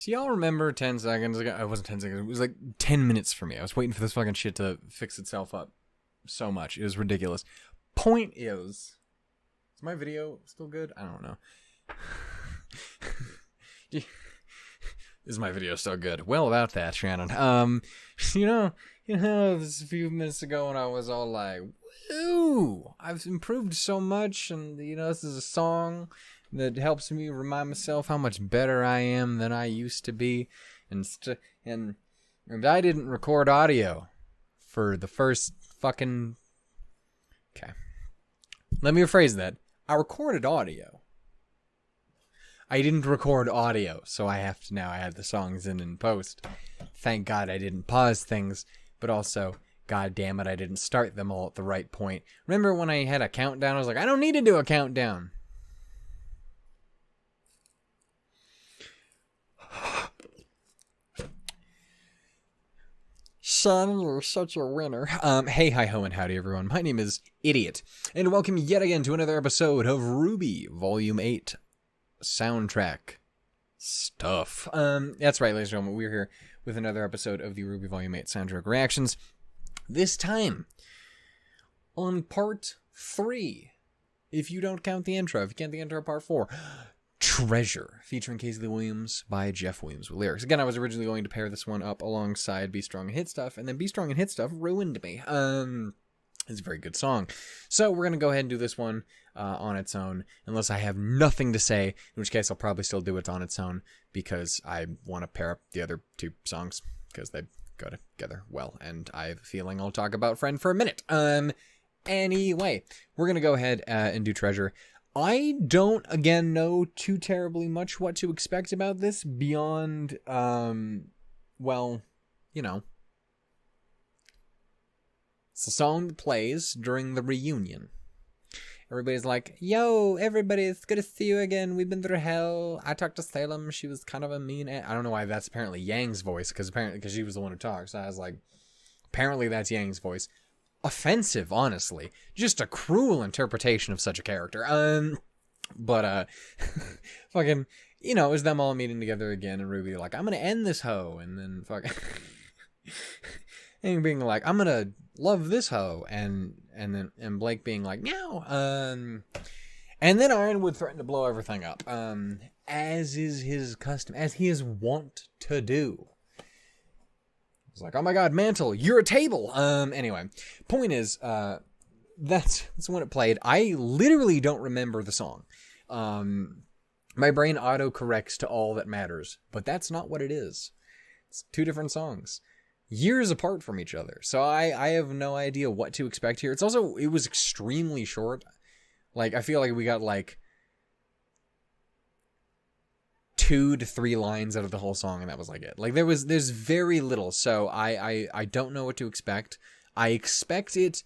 Do y'all remember 10 seconds ago? It wasn't 10 seconds. It was like 10 minutes for me. I was waiting for this fucking shit to fix itself up so much. It was ridiculous. Point is my video still good? I don't know. Is my video still good? Well, about that, Shannon. This a few minutes ago when I was all like, woo! I've improved so much, and, this is a song that helps me remind myself how much better I am than I used to be. And I didn't record audio for the first fucking... Okay. Let me rephrase that. I recorded audio. I didn't record audio, so I have to now add the songs in post. Thank God I didn't pause things, but also, God damn it, I didn't start them all at the right point. Remember when I had a countdown? I was like, I don't need to do a countdown. Son, you're such a winner. Hey, hi, ho, and howdy, everyone. My name is Idiot, and welcome yet again to another episode of RWBY Volume 8 Soundtrack Stuff. That's right, ladies and gentlemen, we're here with another episode of the RWBY Volume 8 Soundtrack Reactions. This time, on Part 3, if you don't count the intro, if you count the intro, Part 4, Treasure, featuring Casey Williams by Jeff Williams with lyrics. Again, I was originally going to pair this one up alongside Be Strong and Hit Stuff, and then Be Strong and Hit Stuff ruined me. It's a very good song. So we're going to go ahead and do this one on its own, unless I have nothing to say, in which case I'll probably still do it on its own, because I want to pair up the other two songs, because they go together well, and I have a feeling I'll talk about Friend for a minute. Anyway, we're going to go ahead and do Treasure. I don't, again, know too terribly much what to expect about this beyond, it's a song that plays during the reunion. Everybody's like, yo, everybody, it's good to see you again. We've been through hell. I talked to Salem. She was kind of a mean... I don't know why that's apparently Yang's voice, because she was the one who talked. So I was like, apparently that's Yang's voice. Offensive, honestly. Just a cruel interpretation of such a character. Fucking, it was them all meeting together again, and Ruby like, I'm gonna end this hoe, and then fucking, and being like, I'm gonna love this hoe, and Blake being like, no, and then Ironwood threatened to blow everything up, as is his custom, as he is wont to do. It's like, oh my god, Mantle, you're a table. Anyway, point is, that's when it played. I literally don't remember the song. My brain auto-corrects to All That Matters, but that's not what it is. It's two different songs, years apart from each other. So I have no idea what to expect here. It was extremely short. Like, I feel like we got like 2 to 3 lines out of the whole song, and that was like it. Like, there's very little, so I don't know what to expect. I expect it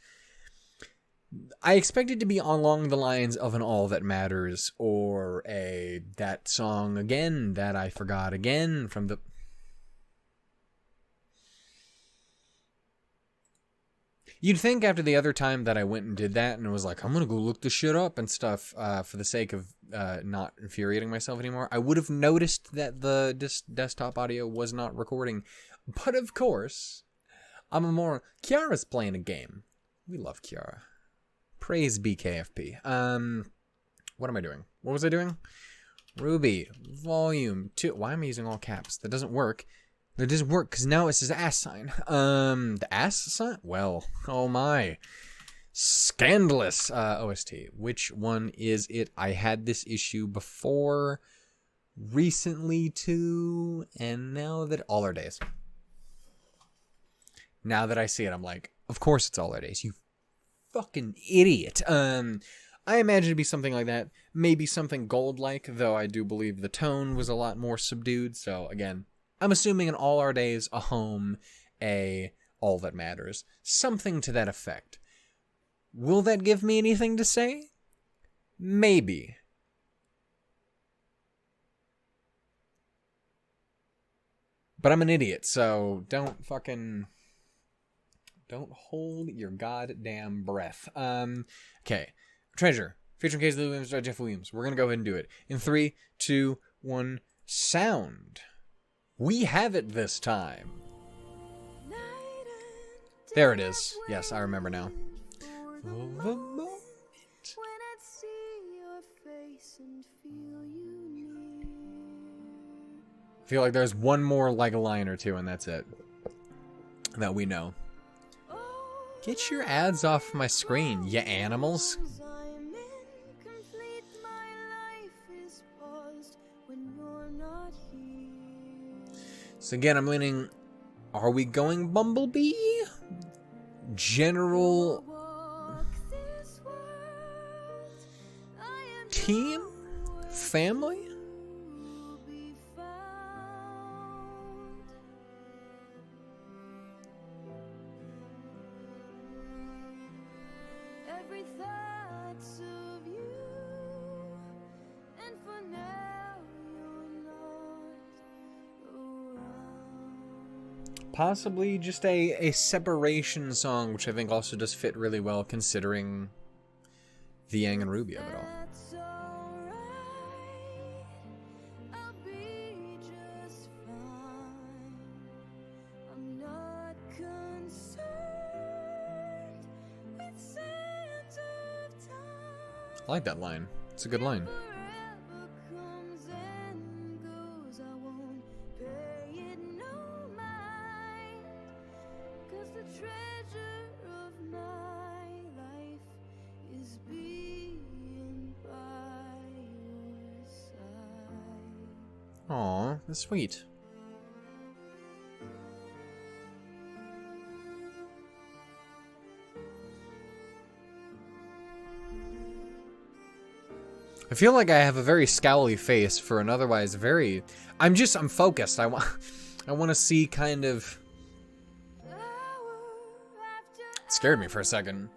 to be along the lines of an All That Matters, or that song again that I forgot again from the... You'd think after the other time that I went and did that and was like, I'm gonna go look this shit up and stuff, for the sake of not infuriating myself anymore, I would have noticed that the desktop audio was not recording. But of course, Kiara's playing a game. We love Kiara. Praise BKFP. What am I doing? What was I doing? RWBY Volume 2. Why am I using all caps? That doesn't work. That doesn't work because now it says ass sign. The ass sign? Well, oh my. Scandalous OST. Which one is it? I had this issue before, recently too, and now that All Our Days. Now that I see it, I'm like, of course it's All Our Days, you fucking idiot. I imagine it'd be something like that. Maybe something gold-like, though I do believe the tone was a lot more subdued, so again, I'm assuming an All Our Days, a Home, a All That Matters. Something to that effect. Will that give me anything to say? Maybe. But I'm an idiot, so don't hold your goddamn breath. Okay. Treasure. Featuring Casey Williams by Jeff Williams. We're going to go ahead and do it. In 3, 2, 1, sound. We have it this time. There it is. Yes, I remember now. I feel like there's one more like a line or two and that's it. That we know. Get your ads off my screen, you animals. So again, I'm leaning, are we going Bumblebee? General team? Family? Possibly just a separation song, which I think also does fit really well considering the Yang and Ruby of it all. I like that line. It's a good line. Aw, that's sweet. I feel like I have a very scowly face for an otherwise very... I'm focused. I want to see kind of... It scared me for a second.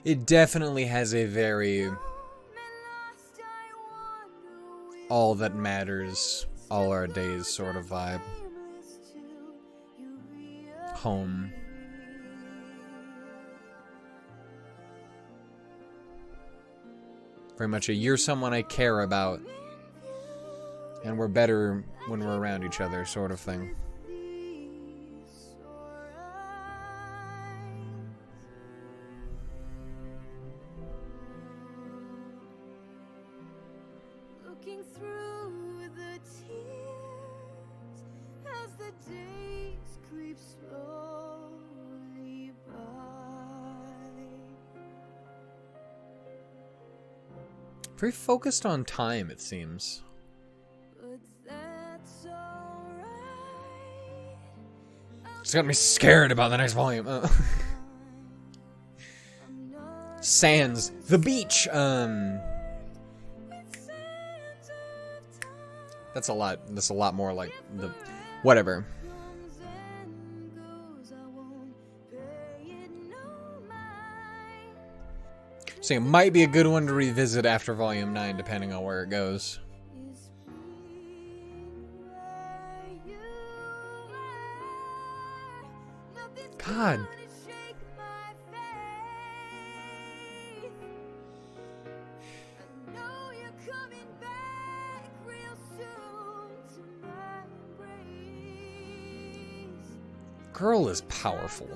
It definitely has a very... all that matters, all our days sort of vibe. Home. Very much a you're someone I care about, and we're better when we're around each other sort of thing. Very focused on time, it seems. It's got me scared about the next volume. Sands, the beach. That's a lot. That's a lot more like the whatever. So it might be a good one to revisit after Volume 9, depending on where it goes. God. Girl is powerful.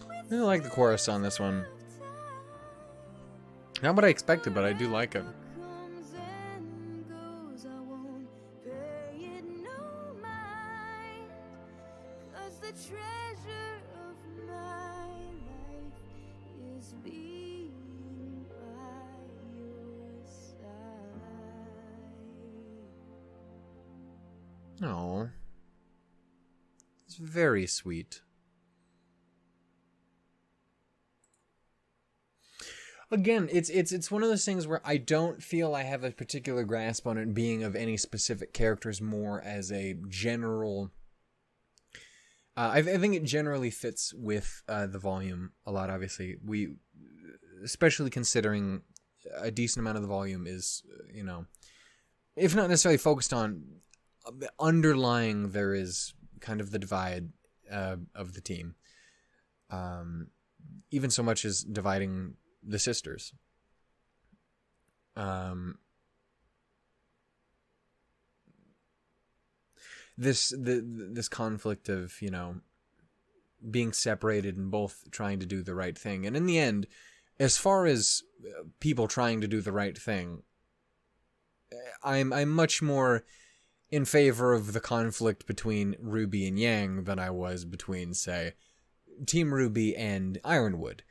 I really like the chorus on this one. Not what I expected, but I do like it. Oh, it's very sweet. Again, it's one of those things where I don't feel I have a particular grasp on it being of any specific characters, more as a general. I think it generally fits with the volume a lot. Obviously, especially considering a decent amount of the volume is, if not necessarily focused on, underlying there is kind of the divide of the team. Even so much as dividing the sisters. This conflict of, being separated and both trying to do the right thing. And in the end, as far as people trying to do the right thing, I'm much more in favor of the conflict between RWBY and Yang than I was between, say, Team RWBY and Ironwood.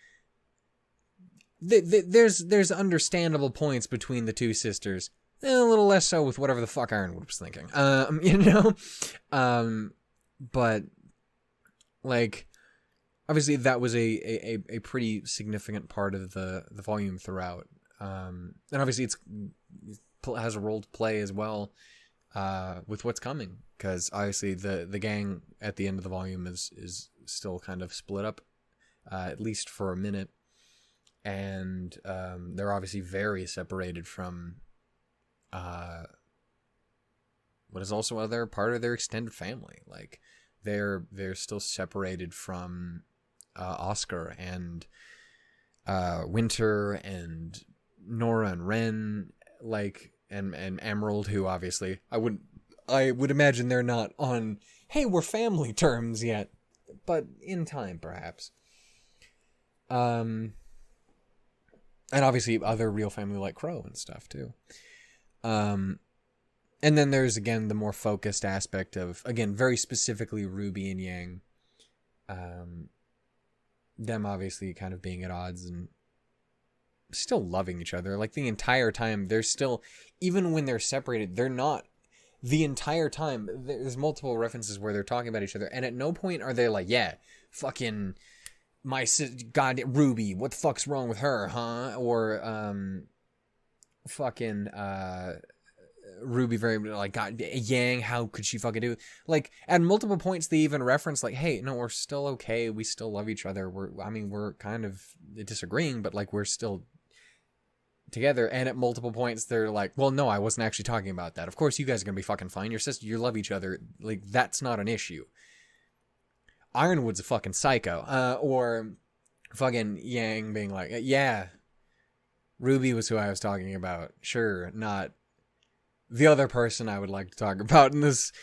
There's understandable points between the two sisters, a little less so with whatever the fuck Ironwood was thinking. But like, obviously that was a pretty significant part of the volume throughout, and obviously it has a role to play as well with what's coming, because obviously the gang at the end of the volume is still kind of split up, at least for a minute. And they're obviously very separated from what is also other part of their extended family. Like, they're still separated from Oscar and Winter and Nora and Ren, like, and Emerald, who obviously I would imagine they're not on, hey, we're family terms yet, but in time perhaps. And obviously other real family like Crow and stuff too. And then there's, again, the more focused aspect of, again, very specifically RWBY and Yang. Them obviously kind of being at odds and still loving each other. Like, the entire time, they're still, even when they're separated, they're not, the entire time, there's multiple references where they're talking about each other, and at no point are they like, yeah, fucking... God, RWBY, what the fuck's wrong with her, huh? Or, fucking, RWBY very, like, God, Yang, how could she fucking do it? Like, at multiple points, they even reference, like, hey, no, we're still okay, we still love each other, we're kind of disagreeing, but, like, we're still together. And at multiple points, they're like, well, no, I wasn't actually talking about that. Of course, you guys are gonna be fucking fine, your sister, you love each other, like, that's not an issue. Ironwood's a fucking psycho. Or fucking Yang being like, yeah, RWBY was who I was talking about. Sure, not the other person I would like to talk about in this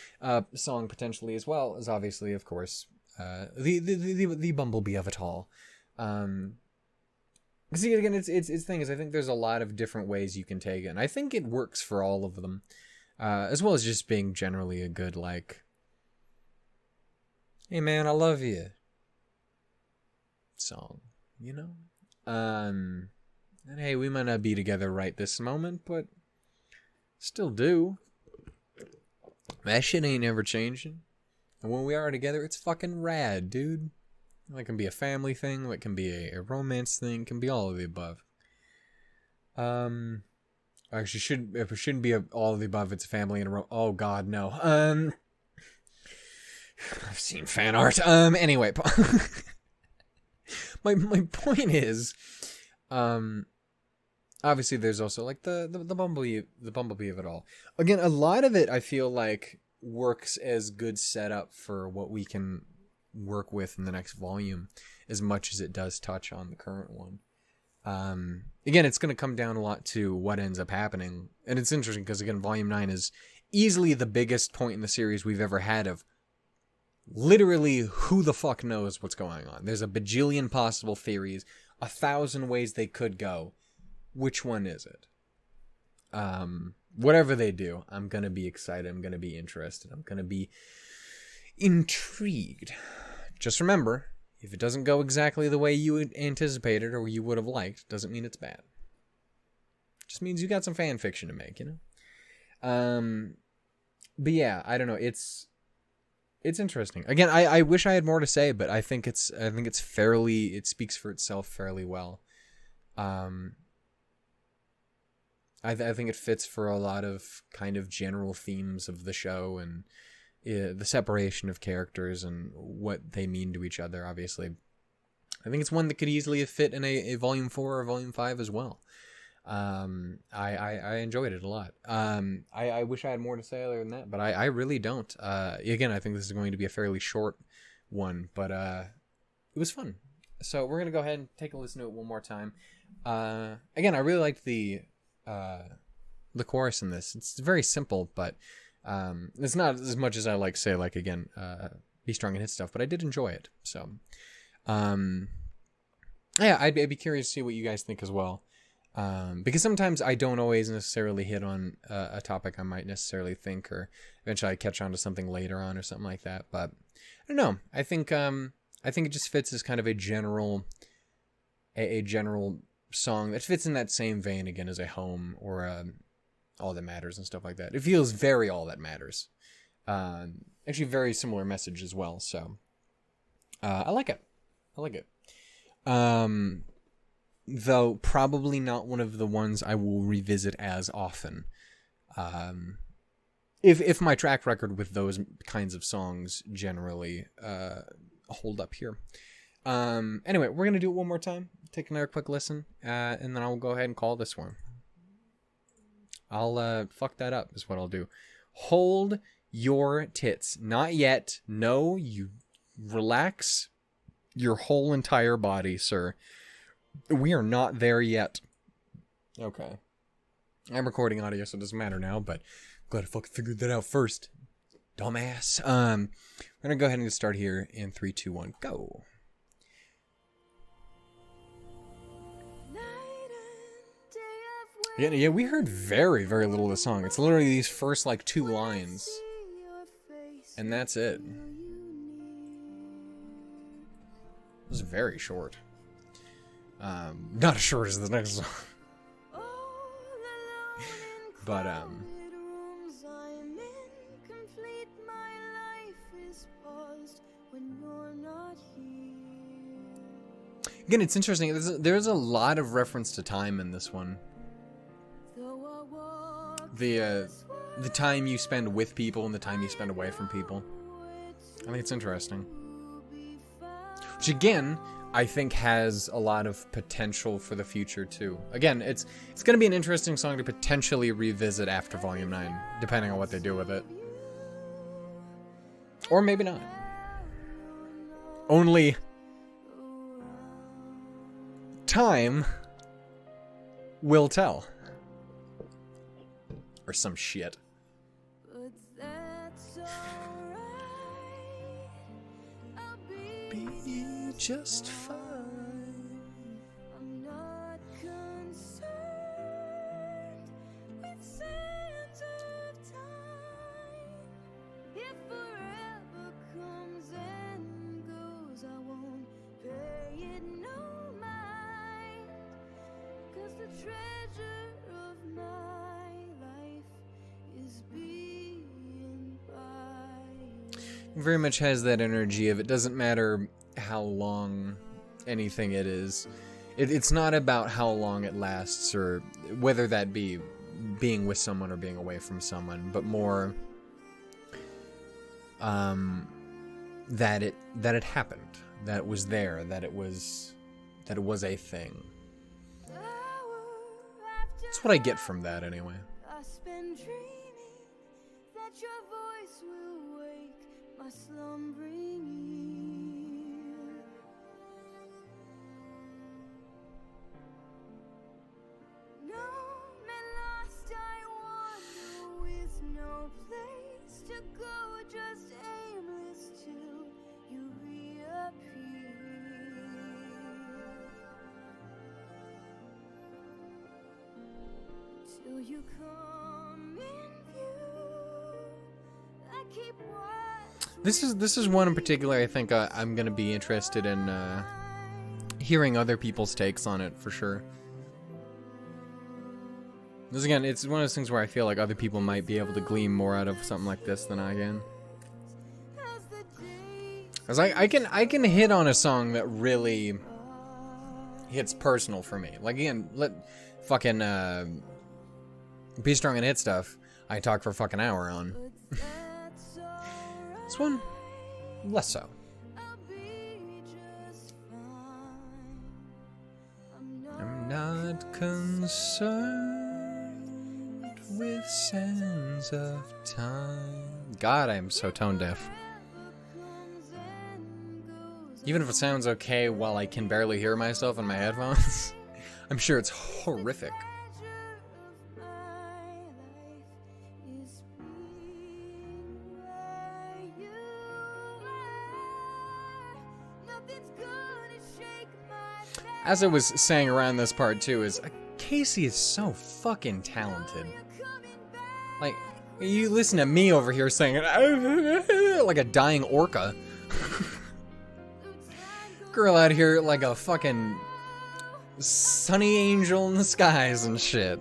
song potentially, as well as obviously, of course, the bumblebee of it all. See, again, it's thing is, I think there's a lot of different ways you can take it, and I think it works for all of them, as well as just being generally a good, like, hey man, I love you song, and hey, we might not be together right this moment, but still do. That shit ain't ever changing. And when we are together, it's fucking rad, dude. That can be a family thing, that can be a romance thing, it can be all of the above. Actually, if it shouldn't be all of the above, it's a family and a oh god, no. I've seen fan art. Anyway, my point is, obviously there's also, like, the bumblebee of it all. Again, a lot of it I feel like works as good setup for what we can work with in the next volume, as much as it does touch on the current one. Again, it's going to come down a lot to what ends up happening, and it's interesting because, again, Volume 9 is easily the biggest point in the series we've ever had of literally who the fuck knows what's going on. There's a bajillion possible theories, 1,000 ways they could go. Which one is it? Whatever they do, I'm gonna be excited, I'm gonna be interested, I'm gonna be intrigued. Just remember, if it doesn't go exactly the way you anticipated or you would have liked, doesn't mean it's bad. It just means you got some fan fiction to make, But yeah, I don't know, it's interesting. Again, I wish I had more to say, but I think it speaks for itself fairly well. I think it fits for a lot of kind of general themes of the show and the separation of characters and what they mean to each other, obviously. I think it's one that could easily have fit in a Volume 4 or Volume 5 as well. I enjoyed it a lot. I wish I had more to say other than that, but I really don't. Again, I think this is going to be a fairly short one, but it was fun. So we're going to go ahead and take a listen to it one more time. Again, I really liked the chorus in this. It's very simple, but it's not as much as I like, say, like, again, Be Strong and Hit Stuff, but I did enjoy it. So, yeah, I'd be curious to see what you guys think as well. Because sometimes I don't always necessarily hit on a topic I might necessarily think, or eventually I catch on to something later on or something like that. But I don't know. I think it just fits as kind of a general song that fits in that same vein again as a Home or All That Matters and stuff like that. It feels very All That Matters. Actually, very similar message as well. So I like it. Though probably not one of the ones I will revisit as often. If my track record with those kinds of songs generally hold up here. Anyway, we're going to do it one more time. Take another quick listen, and then I'll go ahead and call this one. I'll fuck that up is what I'll do. Hold your tits. Not yet. No, you relax your whole entire body, sir. We are not there yet. Okay. I'm recording audio, so it doesn't matter now, but glad I fucking figured that out first. Dumbass. We're gonna go ahead and get started here in 3, 2, 1, go. Yeah, we heard very, very little of the song. It's literally these first, like, 2 lines. And that's it. It was very short. Not as short as the next song. But, again, it's interesting. There's a lot of reference to time in this one. The time you spend with people and the time you spend away from people. I think it's interesting. Which, again, I think has a lot of potential for the future, too. Again, it's going to be an interesting song to potentially revisit after Volume 9, depending on what they do with it. Or maybe not. Only time will tell. Or some shit. Be just fine. I'm not concerned with sands of time. If forever comes and goes, I won't pay it no mind. 'Cause the treasure of my life is being by. Very much has that energy of it doesn't matter how long anything it is. It's not about how long it lasts or whether that be being with someone or being away from someone, but more that it happened, that it was there, that it was a thing. That's what I get from that anyway. I've been dreaming that your voice will wake my slumbering ear. No man lost, I wander with no place to go, just aimless till you reappear. Till you come in view, I keep watching. This is one in particular I think I'm going to be interested in hearing other people's takes on it for sure. This again, it's one of those things where I feel like other people might be able to glean more out of something like this than I can. Cause I can hit on a song that really hits personal for me. Like, again, fucking, Be Strong and Hit Stuff, I talk for a fucking hour on. This one, less so. I'm not concerned with sands of time. God, I am so tone deaf. Even if it sounds okay while I can barely hear myself in my headphones, I'm sure it's horrific. As I was saying around this part too, is Casey is so fucking talented. Like, you listen to me over here saying it like a dying orca. Girl out here like a fucking sunny angel in the skies and shit.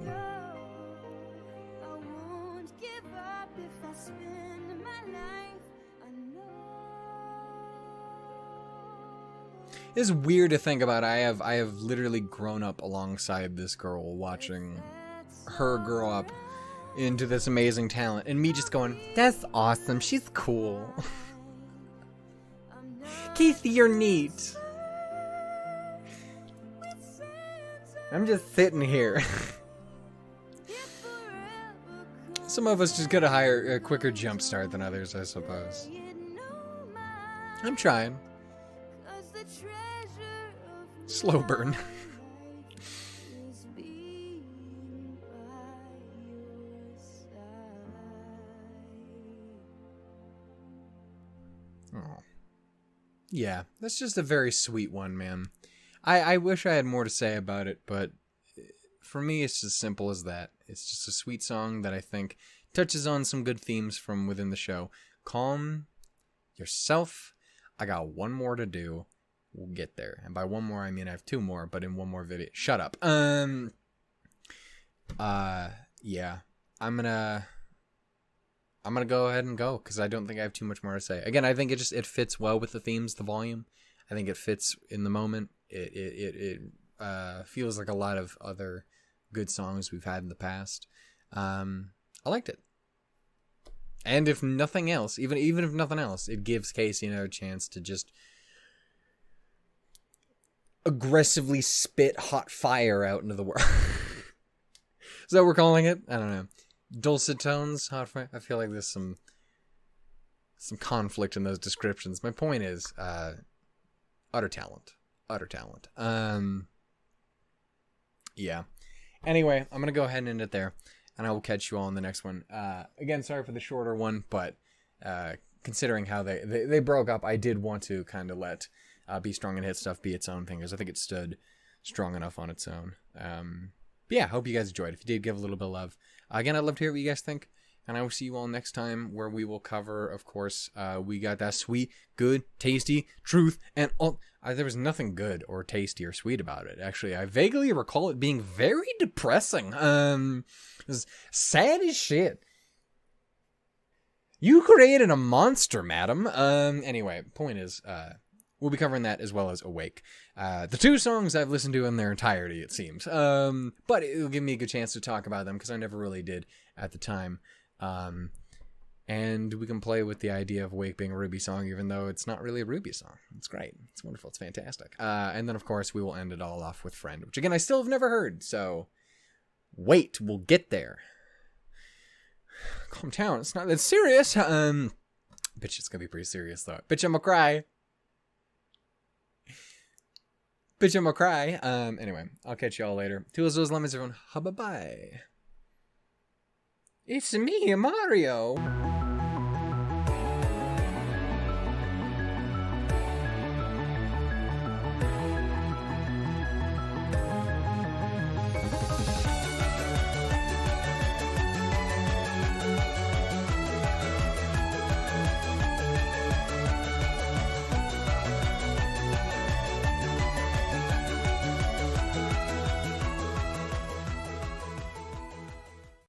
It's weird to think about. I have literally grown up alongside this girl, watching her grow up into this amazing talent, and me just going, that's awesome, she's cool. Casey, you're neat. I'm just sitting here. Some of us just get a quicker jump start than others, I suppose. I'm trying. Slow burn. Oh. Yeah, that's just a very sweet one, man. I wish I had more to say about it, but for me it's as simple as that. It's just a sweet song that I think touches on some good themes from within the show. Calm yourself. I got one more to do. We'll get there. And by one more, I mean I have two more, but in one more video. Shut up. Yeah. I'm gonna go ahead and go, because I don't think I have too much more to say. Again, I think it fits well with the themes, the volume. I think it fits in the moment. It feels like a lot of other good songs we've had in the past. I liked it. And if nothing else, even if nothing else, it gives Casey another chance to just aggressively spit hot fire out into the world. Is that what we're calling it? I don't know. Dulcet tones, hot fire. I feel like there's some conflict in those descriptions. My point is, utter talent. Yeah. Anyway, I'm gonna go ahead and end it there, and I will catch you all in the next one. Again, sorry for the shorter one, but considering how they broke up, I did want to kind of let Be Strong and Hit Stuff be its own thing, because I think it stood strong enough on its own. But yeah, hope you guys enjoyed. If you did, give a little bit of love. Again, I'd love to hear what you guys think, and I will see you all next time, where we will cover, of course, we got that sweet, good, tasty, truth, and all. There was nothing good or tasty or sweet about it. Actually, I vaguely recall it being very depressing. It was sad as shit. You created a monster, madam. Anyway, point is, we'll be covering that as well as Awake. The two songs I've listened to in their entirety, it seems. But it'll give me a good chance to talk about them, because I never really did at the time. And we can play with the idea of Awake being a RWBY song, even though it's not really a RWBY song. It's great. It's wonderful. It's fantastic. And then, of course, we will end it all off with Friend, which, again, I still have never heard. So, wait. We'll get there. Calm down. It's not that serious. Bitch, it's going to be pretty serious, though. Bitch, I'm going to cry. Bitch, I'm going to cry. Anyway, I'll catch y'all later. Toodles, those lemons, everyone. Bye-bye. It's me, Mario.